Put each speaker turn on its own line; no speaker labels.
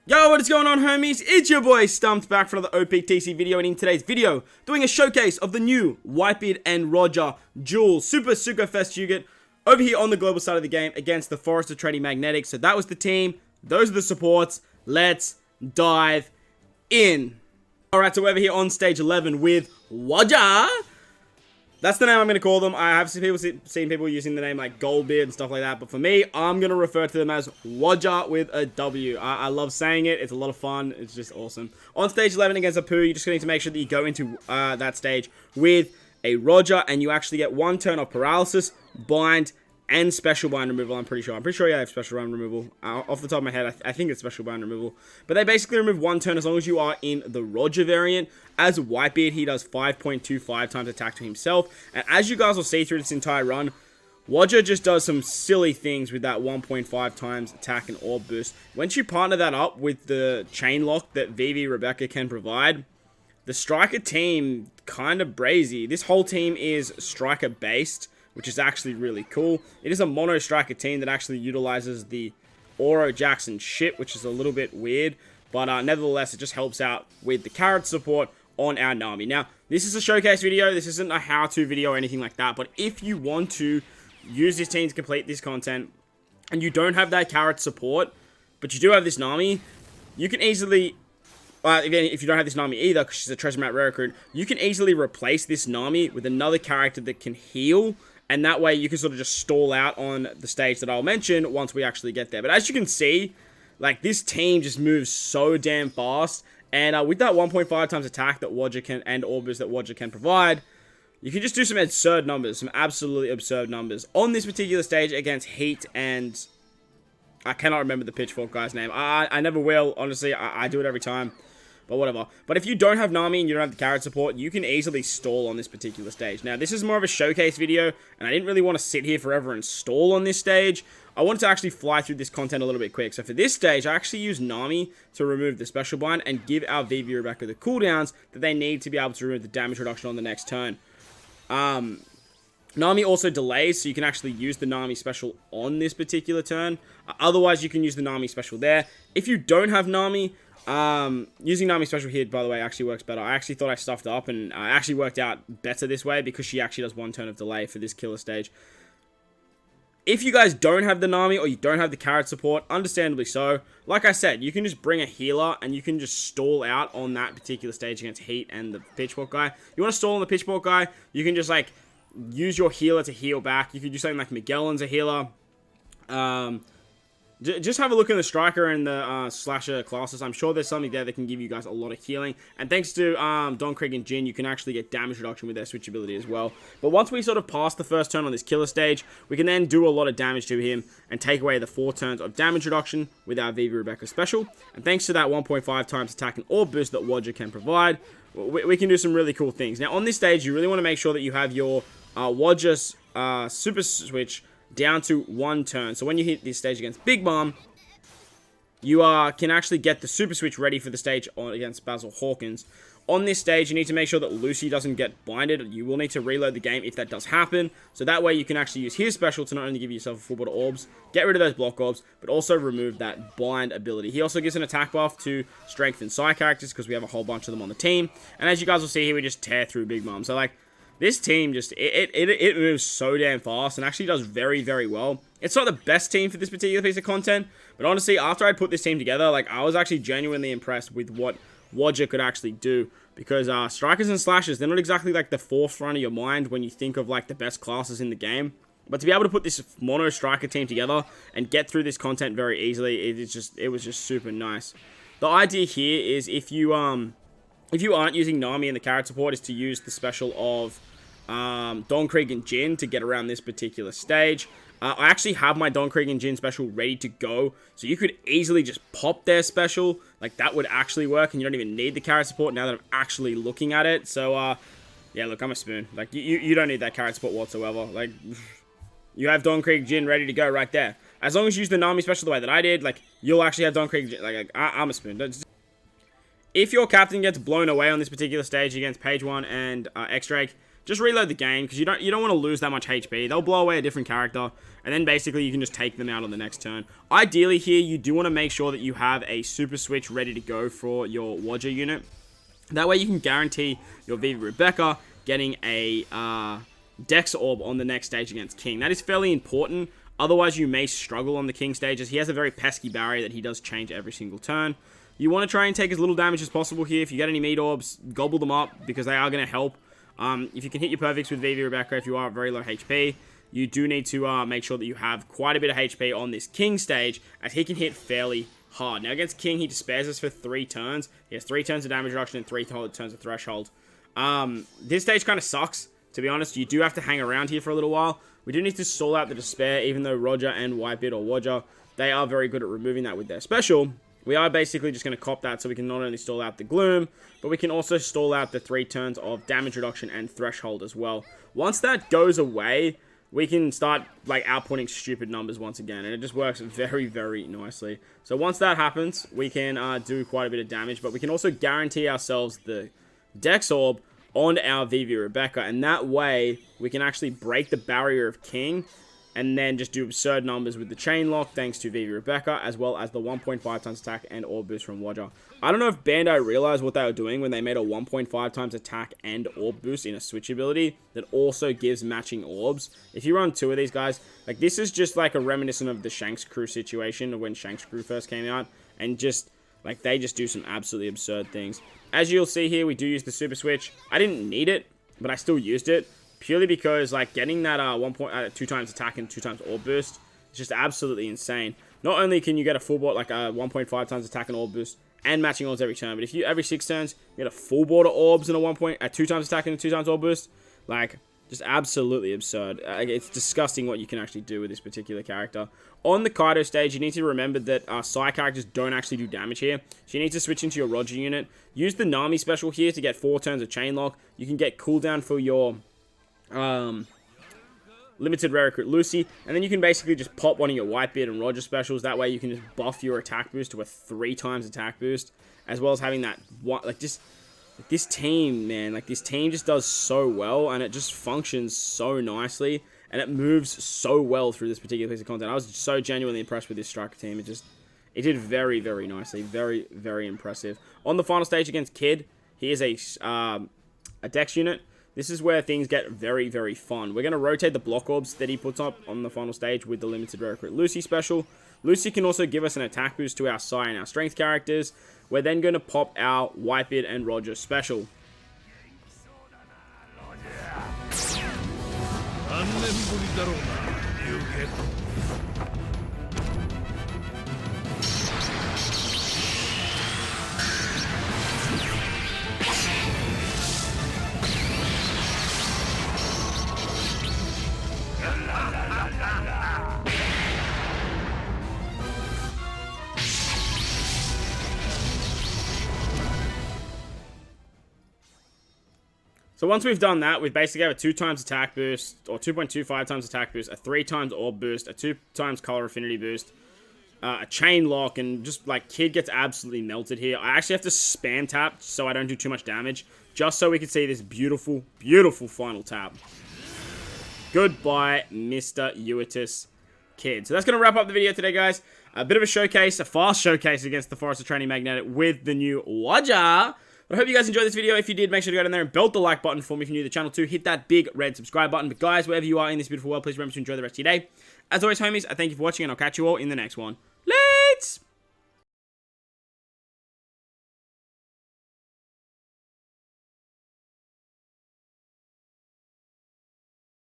Yo, what is going on, homies? It's your boy Stumped back for another OPTC video, and in today's video, doing a showcase of the new WHITEBEARD and Roger dual Super Fest Yuget over here on the global side of the game against the Forest Trading Magnetic. So that was the team, those are the supports. Let's dive in. Alright, so we're over here on stage 11 with WOGER. That's the name I'm going to call them. I have seen people using the name like Goldbeard and stuff like that. But for me, I'm going to refer to them as WOGER with a W. I love saying it. It's a lot of fun. It's just awesome. On stage 11 against Apu, you're just going to need to make sure that you go into that stage with a Roger. And you actually get one turn of Paralysis, Bind, and Special Bind Removal, I'm pretty sure. I'm pretty sure you have Special Bind Removal. Off the top of my head, I think it's Special Bind Removal. But they basically remove one turn as long as you are in the Roger variant. As WHITEBEARD, he does 5.25 times attack to himself. And as you guys will see through this entire run, WOGER just does some silly things with that 1.5 times attack and orb boost. Once you partner that up with the chain lock that Vivi Rebecca can provide, the Striker team kind of brazy. This whole team is Striker based, which is actually really cool. It is a mono striker team that actually utilizes the Oro Jackson shit, which is a little bit weird, but nevertheless, it just helps out with the carrot support on our Nami. Now, this is a showcase video. This isn't a how-to video or anything like that, but if you want to use this team to complete this content, and you don't have that carrot support, but you do have this Nami, you can easily... again, if you don't have this Nami either, because she's a Treasure Map Rare Recruit, you can easily replace this Nami with another character that can heal. And that way, you can sort of just stall out on the stage that I'll mention once we actually get there. But as you can see, like, this team just moves so damn fast. And with that 1.5 times attack that WOGER can, and Orbus that WOGER can provide, you can just do some absurd numbers, some absolutely absurd numbers. On this particular stage against Heat and... I cannot remember the Pitchfork guy's name. I never will, honestly. I do it every time. But whatever. But if you don't have Nami and you don't have the carrot support, you can easily stall on this particular stage. Now, this is more of a showcase video, and I didn't really want to sit here forever and stall on this stage. I wanted to actually fly through this content a little bit quick. So for this stage, I actually used Nami to remove the Special Bind and give our Vivi Rebecca the cooldowns that they need to be able to remove the damage reduction on the next turn. Nami also delays, so you can actually use the Nami special on this particular turn. Otherwise, you can use the Nami special there. If you don't have Nami... using Nami special here, by the way, actually works better. I actually thought I stuffed up, and I actually worked out better this way because she actually does one turn of delay for this killer stage. If you guys don't have the Nami or you don't have the carrot support, understandably so, like I said, you can just bring a healer and you can just stall out on that particular stage against Heat and the Pitchfork guy. You want to stall on the Pitchfork guy, you can just, like, use your healer to heal back. You could do something like Magellan's a healer. Just have a look in the Striker and the Slasher classes. I'm sure there's something there that can give you guys a lot of healing. And thanks to Don Krieg and Jin, you can actually get damage reduction with their switchability as well. But once we sort of pass the first turn on this killer stage, we can then do a lot of damage to him and take away the 4 turns of damage reduction with our Vivi Rebecca special. And thanks to that 1.5 times attack and orb boost that WOGER can provide, we can do some really cool things. Now, on this stage, you really want to make sure that you have your WOGER's Super Switch down to 1 turn. So when you hit this stage against Big Mom, you can actually get the Super Switch ready for the stage against Basil Hawkins. On this stage, you need to make sure that Lucy doesn't get blinded. You will need to reload the game if that does happen. So that way you can actually use his special to not only give yourself a full board of orbs, get rid of those block orbs, but also remove that blind ability. He also gives an attack buff to strength and psi characters because we have a whole bunch of them on the team. And as you guys will see here, we just tear through Big Mom. So, like, this team just, it moves so damn fast and actually does very, very well. It's not the best team for this particular piece of content, but honestly, after I put this team together, like, I was actually genuinely impressed with what WOGER could actually do. Because Strikers and Slashers, they're not exactly, like, the forefront of your mind when you think of, like, the best classes in the game. But to be able to put this mono Striker team together and get through this content very easily, it was just super nice. The idea here is if you aren't using Nami and the carrot support, is to use the special of Don Krieg and Jin to get around this particular stage. I actually have my Don Krieg and Jin special ready to go, so you could easily just pop their special. Like, that would actually work, and you don't even need the carrot support now that I'm actually looking at it. So, yeah, look, I'm a spoon. Like, you don't need that carrot support whatsoever. Like, you have Don Krieg Jin ready to go right there. As long as you use the Nami special the way that I did, like, you'll actually have Don Krieg Jin. Like, I'm a spoon. If your captain gets blown away on this particular stage against Page 1 and X-Drake, just reload the game, because you don't want to lose that much HP. They'll blow away a different character, and then basically you can just take them out on the next turn. Ideally here, you do want to make sure that you have a super switch ready to go for your WOGER unit. That way you can guarantee your Vivi Rebecca getting a Dex Orb on the next stage against King. That is fairly important. Otherwise, you may struggle on the King stages. He has a very pesky barrier that he does change every single turn. You want to try and take as little damage as possible here. If you get any meat orbs, gobble them up, because they are going to help. If you can hit your perfects with Vivi Rebecca, if you are at very low HP, you do need to make sure that you have quite a bit of HP on this King stage, as he can hit fairly hard. Now, against King, he despairs us for 3 turns. He has 3 turns of damage reduction and 3 turns of threshold. This stage kind of sucks, to be honest. You do have to hang around here for a little while. We do need to stall out the despair, even though Roger and WHITEBEARD or WOGER, they are very good at removing that with their special. We are basically just going to cop that, so we can not only stall out the Gloom, but we can also stall out the 3 turns of damage reduction and threshold as well. Once that goes away, we can start like outputting stupid numbers once again, and it just works very, very nicely. So once that happens, we can do quite a bit of damage, but we can also guarantee ourselves the Dex Orb on our Vivi Rebecca, and that way we can actually break the barrier of King and then just do absurd numbers with the chain lock thanks to Vivi Rebecca, as well as the 1.5 times attack and orb boost from WOGER. I don't know if Bandai realized what they were doing when they made a 1.5 times attack and orb boost in a switch ability that also gives matching orbs. If you run 2 of these guys, like, this is just like a reminiscent of the Shanks crew situation of when Shanks crew first came out, and just like, they just do some absolutely absurd things. As you'll see here, we do use the super switch. I didn't need it, but I still used it, purely because, like, getting that 2 times attack and 2 times orb boost is just absolutely insane. Not only can you get a full board, like a 1.5 times attack and orb boost, and matching orbs every turn, but if you every 6 turns you get a full board of orbs and a 2 times attack and a 2 times orb boost, like, just absolutely absurd. It's disgusting what you can actually do with this particular character. On the Kaido stage, you need to remember that Sai characters don't actually do damage here, so you need to switch into your Roger unit. Use the Nami special here to get 4 turns of chain lock. You can get cooldown for your limited rare recruit Lucy, and then you can basically just pop one of your WHITEBEARD and Roger specials. That way you can just buff your attack boost to a 3 times attack boost, as well as having that this team, man, like, this team just does so well, and it just functions so nicely, and it moves so well through this particular piece of content. I was so genuinely impressed with this striker team. It did very, very nicely. Very, very impressive. On the final stage against Kid, he is a Dex unit. This is where things get very, very fun. We're going to rotate the block orbs that he puts up on the final stage with the limited rare recruit Lucy special. Lucy can also give us an attack boost to our Sai and our strength characters. We're then going to pop our WHITEBEARD and Roger special. So once we've done that, we basically have a 2 times attack boost, or 2.25 times attack boost, a 3 times orb boost, a 2 times color affinity boost, a chain lock, and just, like, Kid gets absolutely melted here. I actually have to spam tap so I don't do too much damage, just so we can see this beautiful, beautiful final tap. Goodbye, Mr. Uatus Kid. So that's going to wrap up the video today, guys. A bit of a showcase, a fast showcase against the Forest of Training Magnetic with the new WOGER. But I hope you guys enjoyed this video. If you did, make sure to go down there and belt the like button for me if you're new to the channel too. Hit that big red subscribe button. But guys, wherever you are in this beautiful world, please remember to enjoy the rest of your day. As always, homies, I thank you for watching, and I'll catch you all in the next one. Let's